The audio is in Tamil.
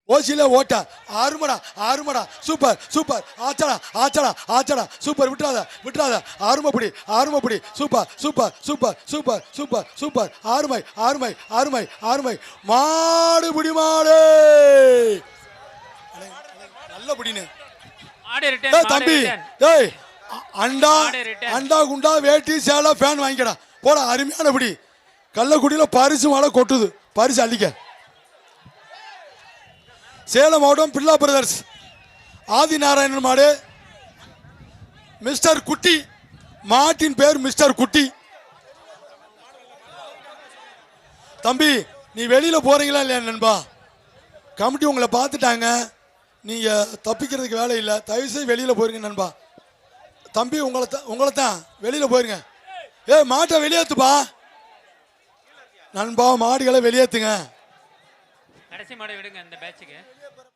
ஓசியில ஓட்ட ஆறுமடா ஆறுமடா சூப்பர் சூப்பர் ஆச்சடா ஆச்சடா ஆச்சடா சூப்பர் விட்டுறாத ஆறுமப்படி super super super super super super ஆறுமை மாடு பிடி மாடு நல்ல பிடினு தம்பி ஏய் அண்டா குண்டா வேட்டி சேலை ஃபேன் வாங்கிக்கடா போட அருமையான பிடி கள்ளக்குடியில பரிசு மழை கொட்டுது பரிசு அள்ளிக்க சேலம் மாவட்டம் பில்லா பிரதர்ஸ் ஆதிநாராயணன் மாடு மிஸ்டர் குட்டி மாட்டின் பேர் மிஸ்டர் குட்டி தம்பி நீ வெளியில போறீங்களா இல்லையா நண்பா கமிட்டி உங்களை பார்த்துட்டாங்க நீங்க தப்பிக்கிறதுக்கு வேலை இல்லை தயவுசெய்து வெளியில போயிருங்க நண்பா தம்பி உங்களை தான் வெளியில போயிருங்க மாட்டை வெளியேத்துப்பா நண்பா மாடுகளை வெளியேத்துங்க கடைசி மாடு விடுங்க இந்த பேட்சுக்கு